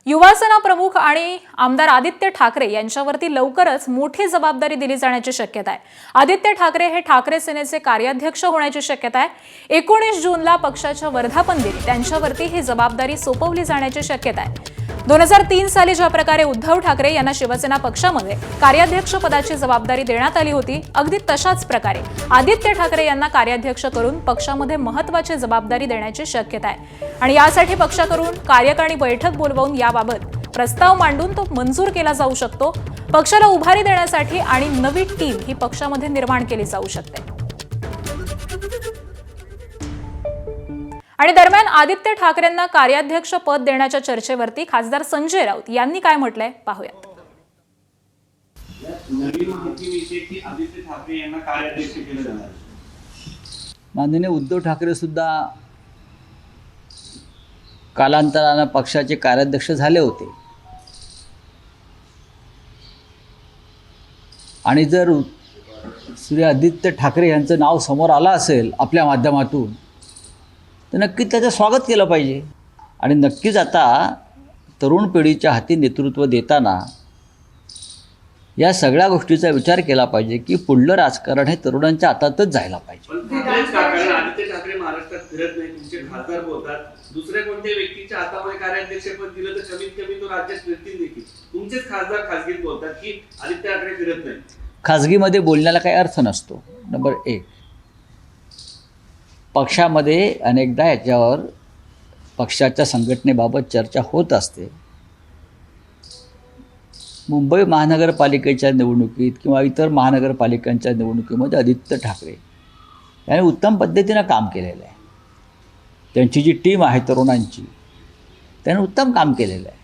युवासेना प्रमुख आणि आमदार आदित्य ठाकरे यांच्यावरती लवकरच मोठी जबाबदारी दिली जाण्याची शक्यता आहे। आदित्य ठाकरे हे ठाकरे सेनेचे कार्याध्यक्ष होण्याची शक्यता आहे। 19 जूनला पक्षाच्या वर्धापन दिनी त्यांच्यावरती ही जबाबदारी सोपवली जाण्याची शक्यता आहे। 2003 साली ज्या प्रकारे उद्धव ठाकरे यांना शिवसेना पक्षामध्ये कार्याध्यक्ष पदाची जबाबदारी देण्यात आली होती, अगदी तशाच प्रकारे आदित्य ठाकरे यांना कार्याध्यक्ष करून पक्षामध्ये महत्त्वाची जबाबदारी देण्याची शक्यता आहे आणि यासाठी पक्षाकडून कार्यकारिणी बैठक बोलवून याबाबत प्रस्ताव मांडून तो मंजूर केला जाऊ शकतो। पक्षाला उभारी देण्यासाठी आणि नवी टीम ही पक्षामध्ये निर्माण केली जाऊ शकते। आणि दरम्यान आदित्य ठाकरेंना कार्याध्यक्ष पद देण्याच्या चर्चेवरती खासदार संजय राऊत यांनी काय म्हटलंय पाहूयात। माननीय उद्धव ठाकरे सुद्धा कालांतराने पक्षाचे कार्याध्यक्ष झाले होते आणि जर श्री आदित्य ठाकरे यांचं नाव समोर आलं असेल आपल्या माध्यमातून तर नक्कीच त्याचं स्वागत केलं पाहिजे। आणि नक्कीच आता तरुण पिढीच्या हाती नेतृत्व देताना या सगळ्या गोष्टीचा विचार केला पाहिजे की पुढलं राजकारण हे तरुणांच्या हातातच जायला पाहिजे। आदित्य ठाकरे महाराष्ट्रात फिरत नाही, तुमचे खासदार बोलतात, दुसऱ्या कोणत्या व्यक्तीच्या हातामध्ये कार्याध्यक्षपद दिलं तर कमीत कमी तो राज्यात फिरतील देखील। तुमचेच खासदार खासगीत बोलतात की आदित्य ठाकरे फिरत नाही। खाजगीमध्ये बोलण्याला काही अर्थ नसतो। नंबर 1, पक्षामध्ये अनेकदा याच्यावर पक्षाच्या संघटनेबाबत चर्चा होत असते। मुंबई महानगरपालिकेच्या निवडणुकीत किंवा इतर महानगरपालिकांच्या निवडणुकीमध्ये आदित्य ठाकरे यांनी उत्तम पद्धतीनं काम केलेलं आहे। त्यांची जी टीम आहे तरुणांची, त्याने उत्तम काम केलेलं आहे।